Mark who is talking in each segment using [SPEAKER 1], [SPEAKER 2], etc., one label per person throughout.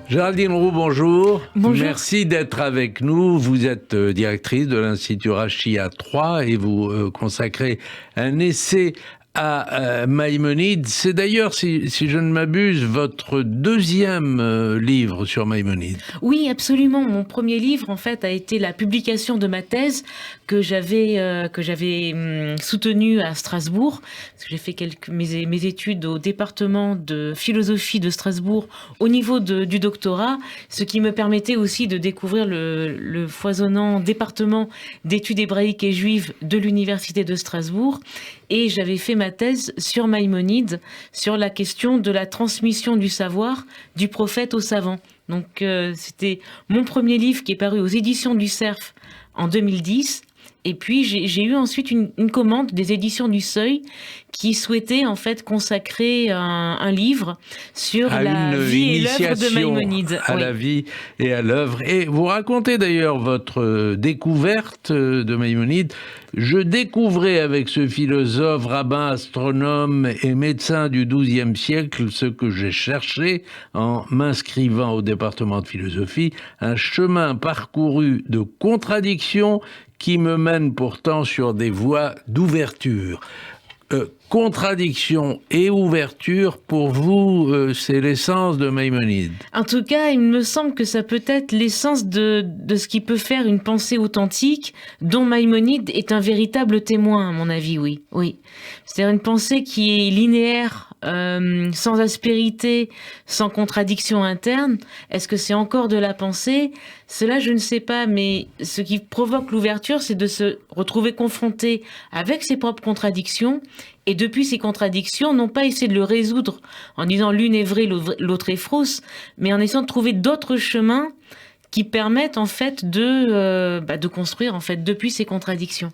[SPEAKER 1] Géraldine Roux, bonjour.
[SPEAKER 2] Bonjour.
[SPEAKER 1] Merci d'être avec nous. Vous êtes directrice de l'Institut Rachi à Troyes et vous consacrez un essai à Maïmonide. C'est d'ailleurs, si je ne m'abuse, votre deuxième livre sur Maïmonide.
[SPEAKER 2] Oui, absolument. Mon premier livre, en fait, a été la publication de ma thèse que j'avais soutenue à Strasbourg. Parce que j'ai fait mes études au département de philosophie de Strasbourg au niveau du doctorat, ce qui me permettait aussi de découvrir le foisonnant département d'études hébraïques et juives de l'université de Strasbourg. Et j'avais fait ma thèse sur Maïmonide, sur la question de la transmission du savoir du prophète aux savants. Donc c'était mon premier livre qui est paru aux éditions du Cerf en 2010. Et puis j'ai eu ensuite une commande des éditions du Seuil qui souhaitait en fait consacrer un livre sur la vie et l'œuvre de Maïmonide.
[SPEAKER 1] À la vie et à l'œuvre. Et vous racontez d'ailleurs votre découverte de Maïmonide. Je découvrais avec ce philosophe, rabbin, astronome et médecin du XIIe siècle ce que j'ai cherché en m'inscrivant au département de philosophie, un chemin parcouru de contradictions qui me mène pourtant sur des voies d'ouverture. Contradiction et ouverture, pour vous, c'est l'essence de Maïmonide.
[SPEAKER 2] En tout cas, il me semble que ça peut être l'essence de ce qui peut faire une pensée authentique, dont Maïmonide est un véritable témoin, à mon avis, oui. C'est-à-dire une pensée qui est linéaire, sans aspérité, sans contradiction interne. Est-ce que c'est encore de la pensée ? Cela, je ne sais pas, mais ce qui provoque l'ouverture, c'est de se retrouver confronté avec ses propres contradictions. Et depuis ces contradictions, non pas essayer de le résoudre en disant l'une est vraie, l'autre est fausse, mais en essayant de trouver d'autres chemins qui permettent en fait de construire en fait depuis ces contradictions.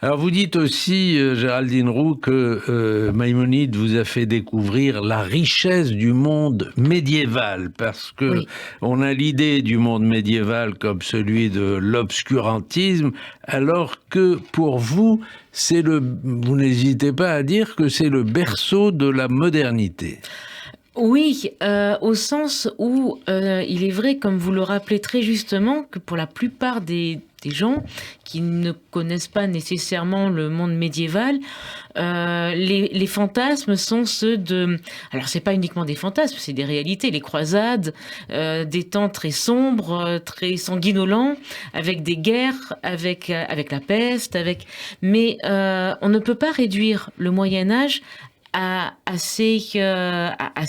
[SPEAKER 1] Alors vous dites aussi, Géraldine Roux, que Maïmonide vous a fait découvrir la richesse du monde médiéval, parce que on a l'idée du monde médiéval comme celui de l'obscurantisme, alors que pour vous, vous n'hésitez pas à dire que c'est le berceau de la modernité.
[SPEAKER 2] Oui, au sens où il est vrai, comme vous le rappelez très justement, que pour la plupart des gens qui ne connaissent pas nécessairement le monde médiéval, les fantasmes sont ceux de... Alors, c'est pas uniquement des fantasmes, c'est des réalités. Les croisades, des temps très sombres, très sanguinolents, avec des guerres, avec la peste, Mais on ne peut pas réduire le Moyen-Âge à ces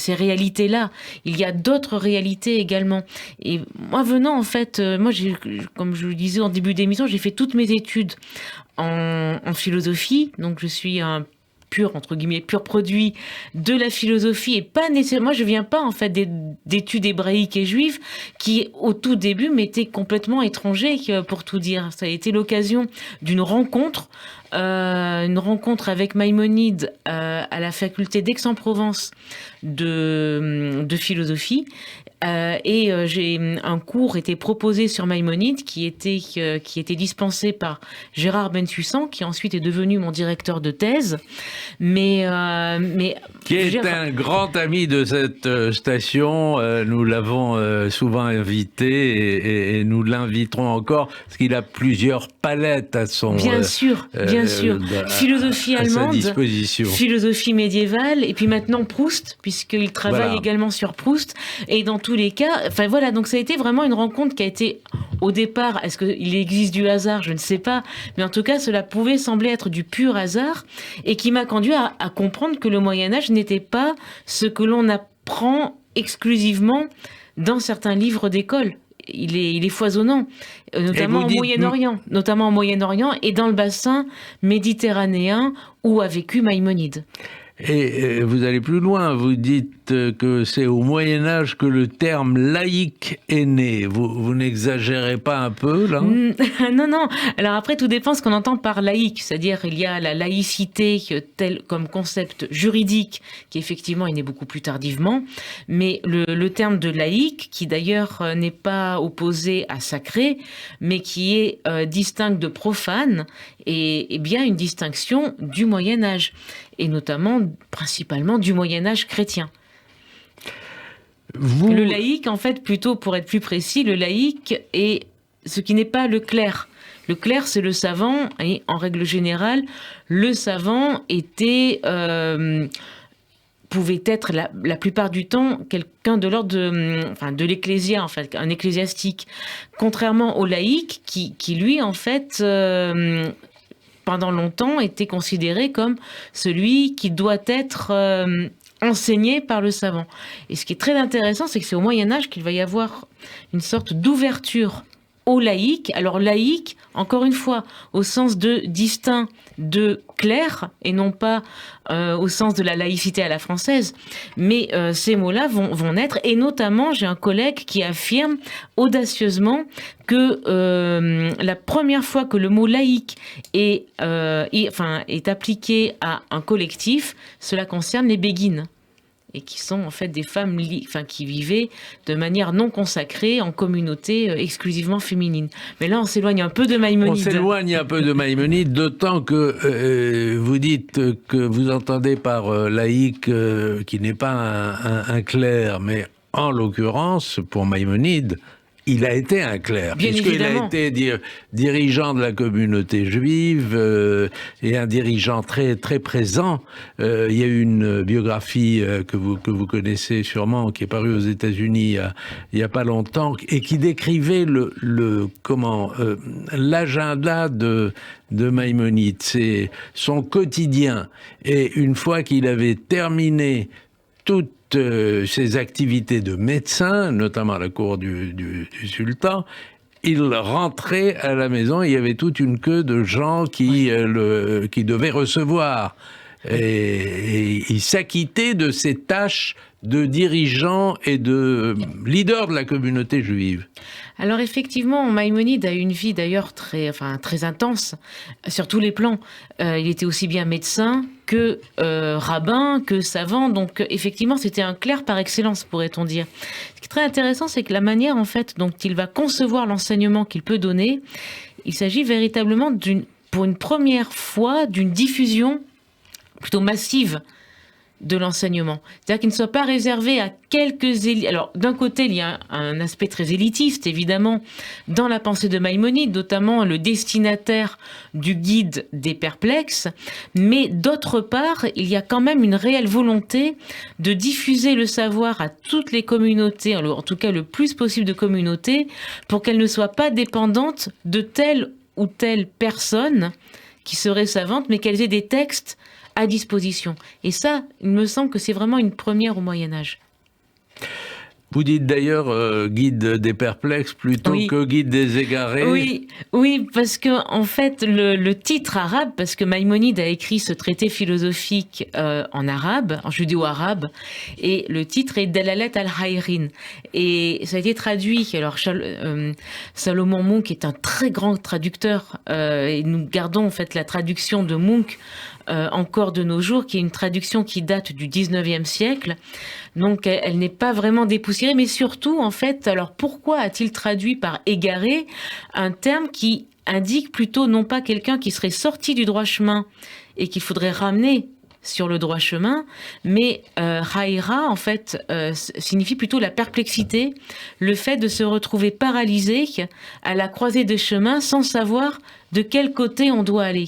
[SPEAKER 2] réalités-là. Il y a d'autres réalités également. Et moi, venant, en fait, comme je le disais en début d'émission, j'ai fait toutes mes études en philosophie. Donc, je suis un entre guillemets, pur produit de la philosophie et pas nécessairement, moi je viens pas en fait d'études hébraïques et juives qui au tout début m'étaient complètement étrangers pour tout dire. Ça a été l'occasion d'une rencontre avec Maïmonide à la faculté d'Aix-en-Provence de philosophie. Un cours était proposé sur Maïmonide qui était dispensé par Gérard Bensusan, qui ensuite est devenu mon directeur de thèse. Mais
[SPEAKER 1] qui est un grand ami de cette station. Nous l'avons souvent invité et nous l'inviterons encore parce qu'il a plusieurs palettes à son
[SPEAKER 2] bien sûr. Philosophie allemande,
[SPEAKER 1] disposition.
[SPEAKER 2] Philosophie médiévale et puis maintenant Proust, puisqu'il travaille également sur Proust. Et dans tous les cas, enfin voilà, donc ça a été vraiment une rencontre qui a été au départ, est-ce qu'il existe du hasard, je ne sais pas, mais en tout cas cela pouvait sembler être du pur hasard et qui m'a conduit à comprendre que le Moyen-Âge n'était pas ce que l'on apprend exclusivement dans certains livres d'école. Il est foisonnant, notamment au Moyen-Orient et dans le bassin méditerranéen où a vécu Maïmonide.
[SPEAKER 1] Et vous allez plus loin, vous dites que c'est au Moyen-Âge que le terme laïque est né. Vous n'exagérez pas un peu, là ?
[SPEAKER 2] Non. Alors après, tout dépend ce qu'on entend par laïque. C'est-à-dire, il y a la laïcité tel comme concept juridique, qui effectivement est né beaucoup plus tardivement. Mais le terme de laïque, qui d'ailleurs n'est pas opposé à sacré, mais qui est distinct de profane, est bien une distinction du Moyen-Âge. Et notamment, principalement, du Moyen-Âge chrétien. Le laïc, en fait, plutôt pour être plus précis, le laïc est ce qui n'est pas le clerc. Le clerc, c'est le savant, et en règle générale, le savant pouvait être la plupart du temps quelqu'un de l'ordre de l'ecclésia, en fait, un ecclésiastique. Contrairement au laïc, qui lui, en fait, pendant longtemps, était considéré comme celui qui doit être enseigné par le savant. Et ce qui est très intéressant, c'est que c'est au Moyen-Âge qu'il va y avoir une sorte d'ouverture au laïc. Alors laïc, encore une fois, au sens de distinct de clerc, et non pas au sens de la laïcité à la française. Mais ces mots-là vont naître, et notamment, j'ai un collègue qui affirme audacieusement que la première fois que le mot laïc est appliqué à un collectif, cela concerne les béguines, et qui sont en fait des femmes qui vivaient de manière non consacrée en communauté exclusivement féminine. Mais là, on s'éloigne un peu de Maïmonide.
[SPEAKER 1] On s'éloigne un peu de Maïmonide, d'autant que vous dites que vous entendez par laïc qui n'est pas un clerc, mais en l'occurrence, pour Maïmonide, il a été un clerc, puisqu'il a été dirigeant de la communauté juive et un dirigeant très, très présent. Il y a eu une biographie que vous connaissez sûrement, qui est parue aux États-Unis il y a pas longtemps, et qui décrivait l'agenda de Maïmonide. C'est son quotidien. Et une fois qu'il avait terminé toute ses activités de médecin, notamment à la cour du sultan, il rentrait à la maison, il y avait toute une queue de gens qui devaient recevoir. Et il s'acquittait de ses tâches de dirigeant et de leader de la communauté juive.
[SPEAKER 2] Alors effectivement, Maïmonide a eu une vie d'ailleurs très intense sur tous les plans. Il était aussi bien médecin que rabbin, que savant. Donc effectivement, c'était un clerc par excellence, pourrait-on dire. Ce qui est très intéressant, c'est que la manière en fait dont il va concevoir l'enseignement qu'il peut donner, il s'agit véritablement pour une première fois d'une diffusion plutôt massive de l'enseignement. C'est-à-dire qu'il ne soit pas réservé à quelques élites. Alors, d'un côté, il y a un aspect très élitiste, évidemment, dans la pensée de Maïmonide, notamment le destinataire du guide des perplexes, mais d'autre part, il y a quand même une réelle volonté de diffuser le savoir à toutes les communautés, en tout cas le plus possible de communautés, pour qu'elles ne soient pas dépendantes de telle ou telle personne qui serait savante, mais qu'elles aient des textes à disposition. Et ça, il me semble que c'est vraiment une première au Moyen-Âge.
[SPEAKER 1] Vous dites d'ailleurs guide des perplexes plutôt que guide des égarés.
[SPEAKER 2] Oui, parce que en fait le titre arabe, parce que Maïmonide a écrit ce traité philosophique en arabe, en judéo-arabe, et le titre est Dalalat al-Hayrin, et ça a été traduit. Alors Salomon Munk est un très grand traducteur, et nous gardons en fait la traduction de Munk encore de nos jours, qui est une traduction qui date du 19e siècle. Donc, elle n'est pas vraiment dépoussiérée, mais surtout, en fait, alors pourquoi a-t-il traduit par égaré un terme qui indique plutôt non pas quelqu'un qui serait sorti du droit chemin et qu'il faudrait ramener sur le droit chemin, mais Haïra, en fait, signifie plutôt la perplexité, le fait de se retrouver paralysé à la croisée des chemins sans savoir de quel côté on doit aller.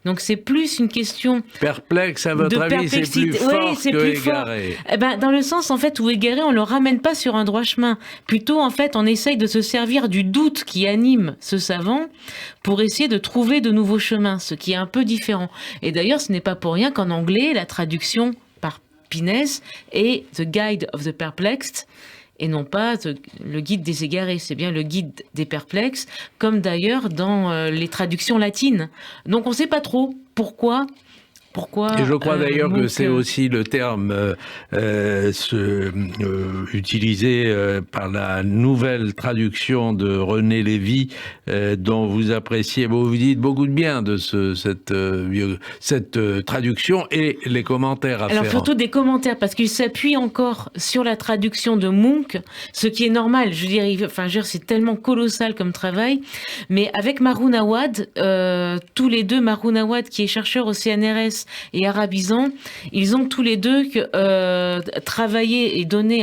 [SPEAKER 2] Donc c'est plus une question
[SPEAKER 1] perplexe, à votre avis, c'est plus fort que égaré.
[SPEAKER 2] Eh ben, dans le sens en fait où égaré, on le ramène pas sur un droit chemin. Plutôt en fait, on essaye de se servir du doute qui anime ce savant pour essayer de trouver de nouveaux chemins, ce qui est un peu différent. Et d'ailleurs, ce n'est pas pour rien qu'en anglais, la traduction par Pinès est The Guide of the Perplexed, et non pas le guide des égarés, c'est bien le guide des perplexes, comme d'ailleurs dans les traductions latines. Donc on ne sait pas trop pourquoi.
[SPEAKER 1] Et je crois d'ailleurs que c'est aussi le terme utilisé par la nouvelle traduction de René Lévy, dont vous appréciez, vous dites beaucoup de bien de cette traduction et les commentaires afférents.
[SPEAKER 2] Alors surtout des commentaires, parce qu'il s'appuie encore sur la traduction de Munk, ce qui est normal. Je veux dire, c'est tellement colossal comme travail. Mais avec Maroun Awad, tous les deux, Maroun Awad qui est chercheur au CNRS et arabisant, ils ont tous les deux travaillé et donné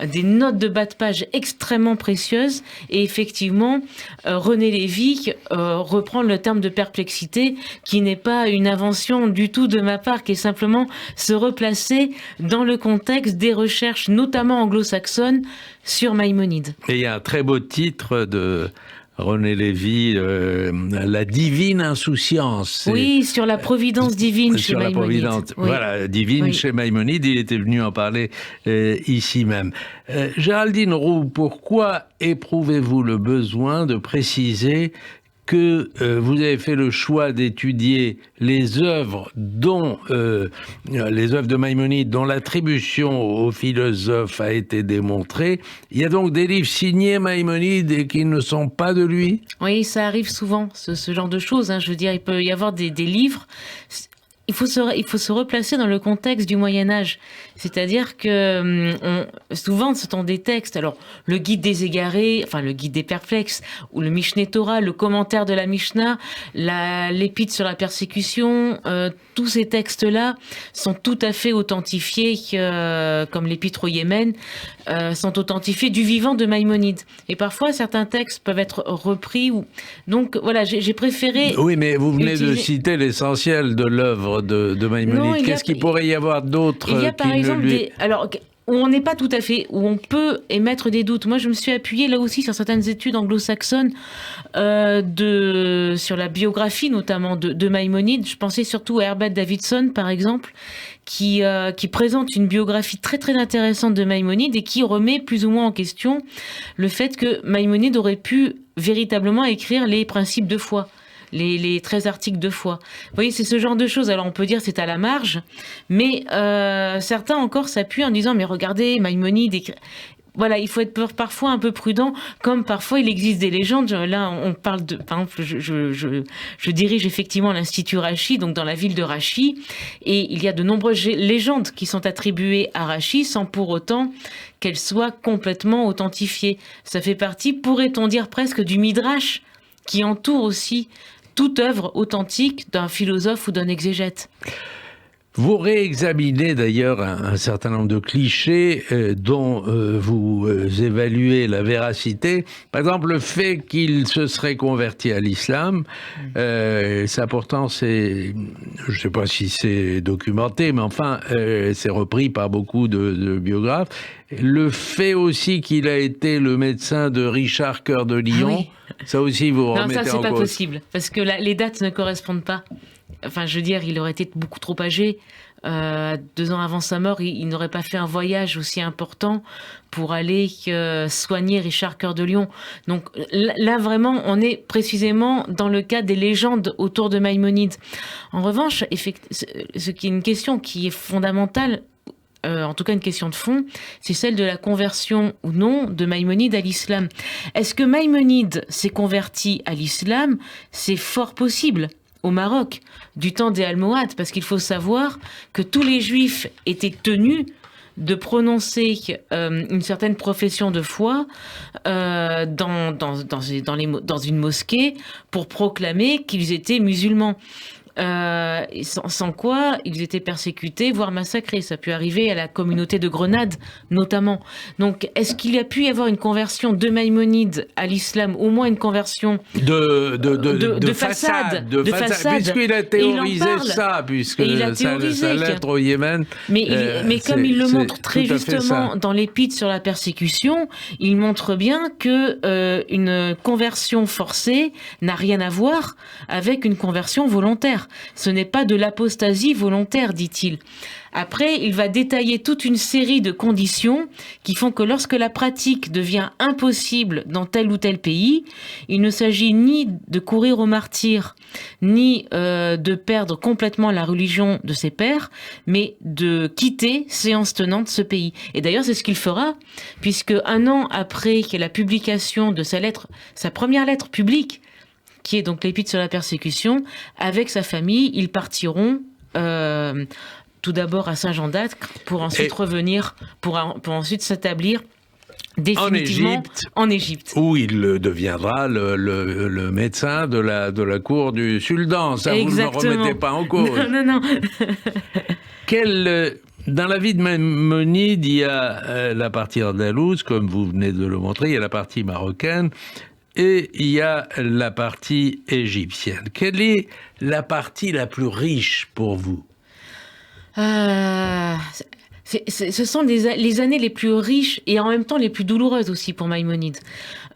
[SPEAKER 2] des notes de bas de page extrêmement précieuses. Et effectivement, René Lévy reprend le terme de perplexité, qui n'est pas une invention du tout de ma part, qui est simplement se replacer dans le contexte des recherches, notamment anglo-saxonnes, sur Maïmonide.
[SPEAKER 1] Et il y a un très beau titre de René Lévy, La divine insouciance.
[SPEAKER 2] Oui, sur la providence divine chez Maïmonide.
[SPEAKER 1] Sur la providence,
[SPEAKER 2] oui.
[SPEAKER 1] Voilà, divine chez Maïmonide, il était venu en parler ici même. Géraldine Roux, pourquoi éprouvez-vous le besoin de préciser que vous avez fait le choix d'étudier les œuvres de Maïmonide dont l'attribution au philosophe a été démontrée? Il y a donc des livres signés Maïmonide et qui ne sont pas de lui?
[SPEAKER 2] Oui, ça arrive souvent, ce genre de choses. Je veux dire, il peut y avoir des livres. Il faut se replacer dans le contexte du Moyen-Âge. C'est-à-dire que souvent, ce sont des textes. Alors, le Guide des égarés, enfin, le Guide des perplexes, ou le Mishneh Torah, le commentaire de la Mishnah, l'Épître sur la persécution, tous ces textes-là sont tout à fait authentifiés, comme l'Épître au Yémen, sont authentifiés du vivant de Maïmonide. Et parfois, certains textes peuvent être repris. Donc, voilà, j'ai préféré...
[SPEAKER 1] Oui, mais vous venez de citer l'essentiel de l'œuvre de Maïmonide. Qu'est-ce qu'il pourrait y avoir d'autre?
[SPEAKER 2] Il y a par exemple alors, où on n'est pas tout à fait, où on peut émettre des doutes. Moi, je me suis appuyée là aussi sur certaines études anglo-saxonnes sur la biographie notamment de Maïmonide. Je pensais surtout à Herbert Davidson, par exemple, qui présente une biographie très très intéressante de Maïmonide et qui remet plus ou moins en question le fait que Maïmonide aurait pu véritablement écrire les principes de foi. Les 13 articles de foi. Vous voyez, c'est ce genre de choses. Alors, on peut dire c'est à la marge, mais certains encore s'appuient en disant, mais regardez, Maïmonide... Voilà, il faut être parfois un peu prudent, comme parfois il existe des légendes. Là, on parle de... Par exemple, je dirige effectivement l'Institut Rachi, donc dans la ville de Rachi, et il y a de nombreuses légendes qui sont attribuées à Rachi, sans pour autant qu'elles soient complètement authentifiées. Ça fait partie, pourrait-on dire presque, du Midrash, qui entoure aussi toute œuvre authentique d'un philosophe ou d'un exégète.
[SPEAKER 1] Vous réexaminez d'ailleurs un certain nombre de clichés dont vous évaluez la véracité. Par exemple, le fait qu'il se serait converti à l'islam, ça pourtant c'est, je ne sais pas si c'est documenté, mais enfin c'est repris par beaucoup de biographes. Le fait aussi qu'il a été le médecin de Richard Cœur de Lion,
[SPEAKER 2] oui.
[SPEAKER 1] Ça aussi vous remettez en cause.
[SPEAKER 2] Non, ça c'est pas possible, parce que les dates ne correspondent pas. Enfin, je veux dire, il aurait été beaucoup trop âgé. 2 ans avant sa mort, il n'aurait pas fait un voyage aussi important pour aller soigner Richard Cœur de Lion. Donc là, vraiment, on est précisément dans le cas des légendes autour de Maïmonide. En revanche, ce qui est une question qui est fondamentale, en tout cas une question de fond, c'est celle de la conversion ou non de Maïmonide à l'islam. Est-ce que Maïmonide s'est converti à l'islam? C'est fort possible. Au Maroc, du temps des Almohades, parce qu'il faut savoir que tous les Juifs étaient tenus de prononcer une certaine profession de foi dans une mosquée pour proclamer qu'ils étaient musulmans. Sans quoi ils étaient persécutés, voire massacrés. Ça a pu arriver à la communauté de Grenade, notamment. Donc, est-ce qu'il y a pu y avoir une conversion de Maïmonide à l'islam, au moins une conversion de façade,
[SPEAKER 1] puisqu'il a théorisé ça, puisque sa lettre au Yémen.
[SPEAKER 2] Mais comme il le montre très justement dans l'Épître sur la persécution, il montre bien que une conversion forcée n'a rien à voir avec une conversion volontaire. Ce n'est pas de l'apostasie volontaire, dit-il. Après, il va détailler toute une série de conditions qui font que lorsque la pratique devient impossible dans tel ou tel pays, il ne s'agit ni de courir au martyre, ni de perdre complètement la religion de ses pères, mais de quitter, séance tenante, ce pays. Et d'ailleurs, c'est ce qu'il fera, puisque 1 an après la publication de sa première lettre publique, qui est donc l'Épître sur la persécution, avec sa famille, ils partiront tout d'abord à Saint-Jean-d'Acre pour ensuite revenir, pour ensuite s'établir définitivement en Égypte.
[SPEAKER 1] Où il deviendra le médecin de la cour du sultan. Ça, exactement. Vous ne le remettez pas en cause.
[SPEAKER 2] Non.
[SPEAKER 1] Dans la vie de Maïmonide, il y a la partie andalouse, comme vous venez de le montrer, il y a la partie marocaine, et il y a la partie égyptienne. Quelle est la partie la plus riche pour vous ?
[SPEAKER 2] Ce sont les années les plus riches et en même temps les plus douloureuses aussi pour Maïmonide.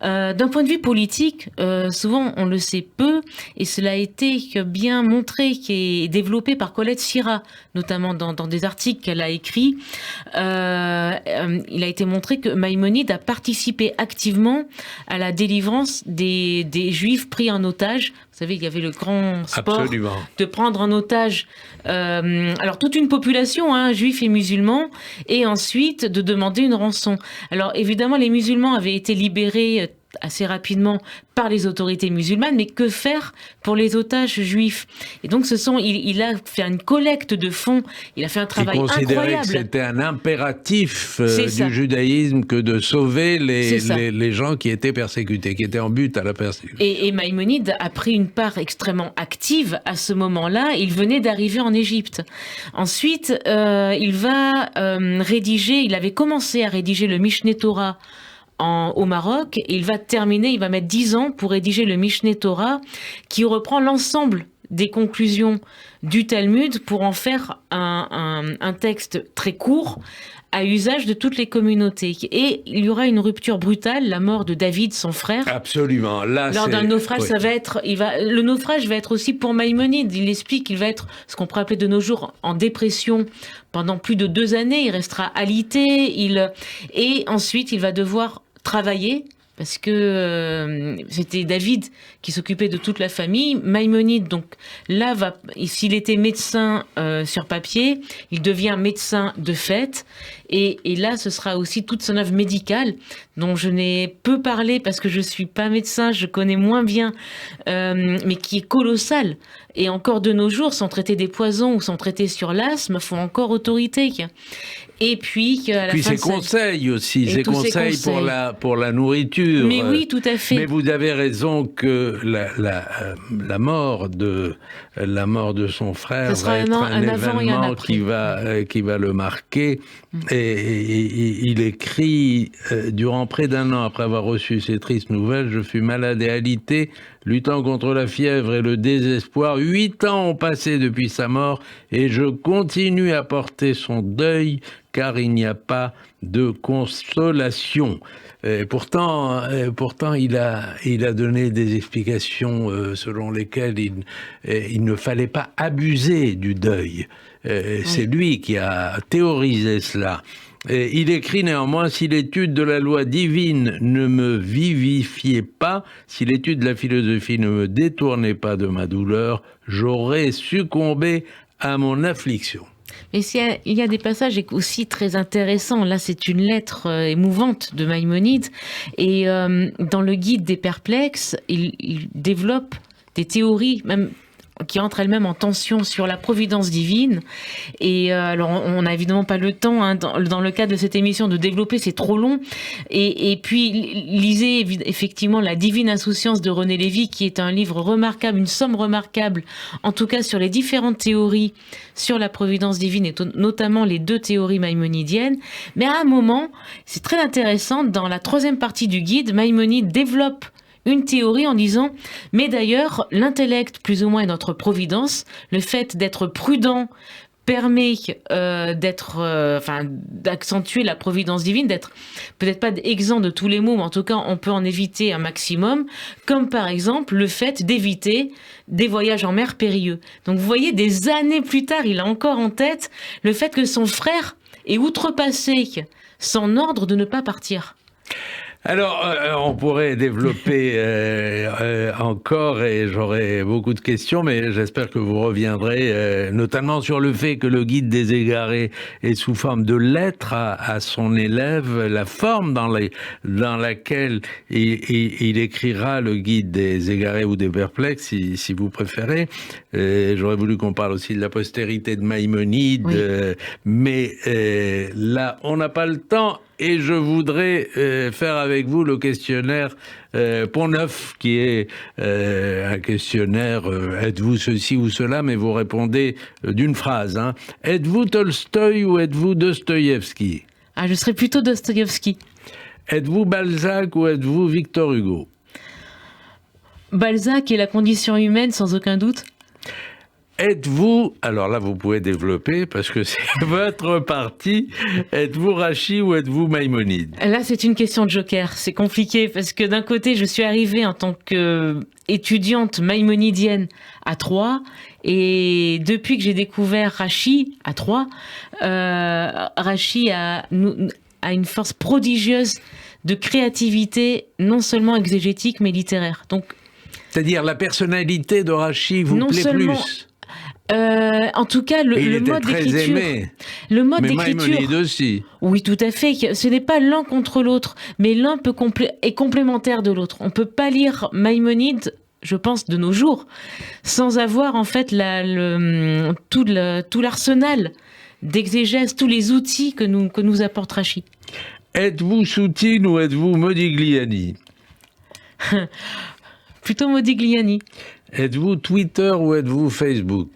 [SPEAKER 2] D'un point de vue politique, souvent on le sait peu, et cela a été bien montré, qui est développé par Colette Sira, notamment dans des articles qu'elle a écrits. Il a été montré que Maïmonide a participé activement à la délivrance des Juifs pris en otage. Vous savez, il y avait le grand sport de prendre en otage alors toute une population, juifs et musulmans, et ensuite de demander une rançon. Alors évidemment, les musulmans avaient été libérés assez rapidement par les autorités musulmanes, mais que faire pour les otages juifs? Et donc il a fait une collecte de fonds, il a fait un travail incroyable. Il considérait
[SPEAKER 1] que c'était un impératif du judaïsme que de sauver les gens qui étaient persécutés, qui étaient en but à la persécution.
[SPEAKER 2] Et Maïmonide a pris une part extrêmement active à ce moment-là. Il venait d'arriver en Égypte. Ensuite, il avait commencé à rédiger le Mishneh Torah au Maroc, et il va mettre 10 ans pour rédiger le Mishneh Torah, qui reprend l'ensemble des conclusions du Talmud pour en faire un texte très court à usage de toutes les communautés. Et il y aura une rupture brutale, la mort de David, son frère.
[SPEAKER 1] Absolument.
[SPEAKER 2] Lors d'un naufrage, le naufrage va être aussi pour Maïmonide. Il explique qu'il va être ce qu'on pourrait appeler de nos jours en dépression pendant plus de 2 années. Il restera alité. Et ensuite, il va devoir travailler, parce que c'était David qui s'occupait de toute la famille. Maïmonide, donc là, s'il était médecin sur papier, il devient médecin de fait. Et là, ce sera aussi toute son œuvre médicale, dont je n'ai peu parlé parce que je ne suis pas médecin, je connais moins bien, mais qui est colossale. Et encore de nos jours, sans traiter des poisons ou sans traiter sur l'asthme, font encore autorité. Et puis,
[SPEAKER 1] ses conseils aussi, ses conseils pour la nourriture.
[SPEAKER 2] Mais oui, tout à fait.
[SPEAKER 1] Mais vous avez raison que la mort de son frère va être un événement qui va le marquer. Et il écrit, durant près d'1 an après avoir reçu ces tristes nouvelles, je fus malade et alité, luttant contre la fièvre et le désespoir. 8 ans ont passé depuis sa mort et je continue à porter son deuil, car il n'y a pas de consolation. Et pourtant, il a donné des explications selon lesquelles il ne fallait pas abuser du deuil. C'est lui qui a théorisé cela. Et il écrit néanmoins, si l'étude de la loi divine ne me vivifiait pas, si l'étude de la philosophie ne me détournait pas de ma douleur, j'aurais succombé à mon affliction.
[SPEAKER 2] Mais il y a des passages aussi très intéressants. Là, c'est une lettre émouvante de Maïmonide. Et dans le guide des perplexes, il développe des théories, même qui entrent elles-mêmes en tension sur la providence divine. Et alors, on n'a évidemment pas le temps, dans le cadre de cette émission, de développer, c'est trop long. Et puis, lisez effectivement La divine insouciance de René Lévy, qui est un livre remarquable, une somme remarquable, en tout cas sur les différentes théories sur la providence divine, et notamment les 2 théories maïmonidiennes. Mais à un moment, c'est très intéressant, dans la 3e partie du guide, Maïmonide développe une théorie en disant, mais d'ailleurs, l'intellect, plus ou moins, est notre providence. Le fait d'être prudent permet d'accentuer la providence divine, d'être peut-être pas exempt de tous les maux, mais en tout cas, on peut en éviter un maximum, comme par exemple le fait d'éviter des voyages en mer périlleux. Donc vous voyez, des années plus tard, il a encore en tête le fait que son frère ait outrepassé son ordre de ne pas partir.
[SPEAKER 1] Alors, on pourrait développer encore, et j'aurai beaucoup de questions, mais j'espère que vous reviendrez, notamment sur le fait que le guide des égarés est sous forme de lettre à son élève, la forme dans laquelle il écrira le guide des égarés ou des perplexes, si vous préférez. J'aurais voulu qu'on parle aussi de la postérité de Maïmonide, oui. Mais là, on n'a pas le temps. et je voudrais faire avec vous le questionnaire Pont-Neuf, qui est un questionnaire êtes-vous ceci ou cela, mais vous répondez d'une phrase. Hein. Êtes-vous Tolstoï ou êtes-vous Dostoïevski?
[SPEAKER 2] Ah, je serais plutôt Dostoïevski.
[SPEAKER 1] Êtes-vous Balzac ou êtes-vous Victor Hugo?
[SPEAKER 2] Balzac et la condition humaine, sans aucun doute.
[SPEAKER 1] Êtes-vous, alors là vous pouvez développer parce que c'est votre partie, êtes-vous Rachi ou êtes-vous Maïmonide?
[SPEAKER 2] Là, c'est une question de joker. C'est compliqué parce que d'un côté, je suis arrivée en tant qu'étudiante maïmonidienne à Troyes, et depuis que j'ai découvert Rachi à Troyes, Rachi a une force prodigieuse de créativité, non seulement exégétique mais littéraire. Donc,
[SPEAKER 1] c'est-à-dire la personnalité de Rachi vous plaît plus?
[SPEAKER 2] En tout cas, le mode d'écriture. Le mode d'écriture.
[SPEAKER 1] Maïmonide aussi.
[SPEAKER 2] Oui, tout à fait. Ce n'est pas l'un contre l'autre, mais l'un est complémentaire de l'autre. On ne peut pas lire Maïmonide, je pense, de nos jours, sans avoir en fait tout l'arsenal d'exégèse, tous les outils que nous apporte Rachi.
[SPEAKER 1] Êtes-vous Soutine ou êtes-vous Modigliani?
[SPEAKER 2] Plutôt Modigliani.
[SPEAKER 1] Êtes-vous Twitter ou êtes-vous Facebook?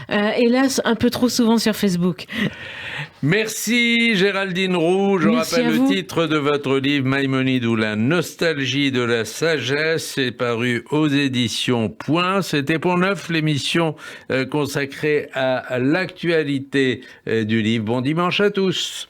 [SPEAKER 2] Hélas, un peu trop souvent sur Facebook.
[SPEAKER 1] Merci Géraldine Roux. Je rappelle le titre de votre livre Maïmonide ou la nostalgie de la sagesse. C'est paru aux éditions Point. C'était Pont-Neuf, l'émission consacrée à l'actualité du livre. Bon dimanche à tous.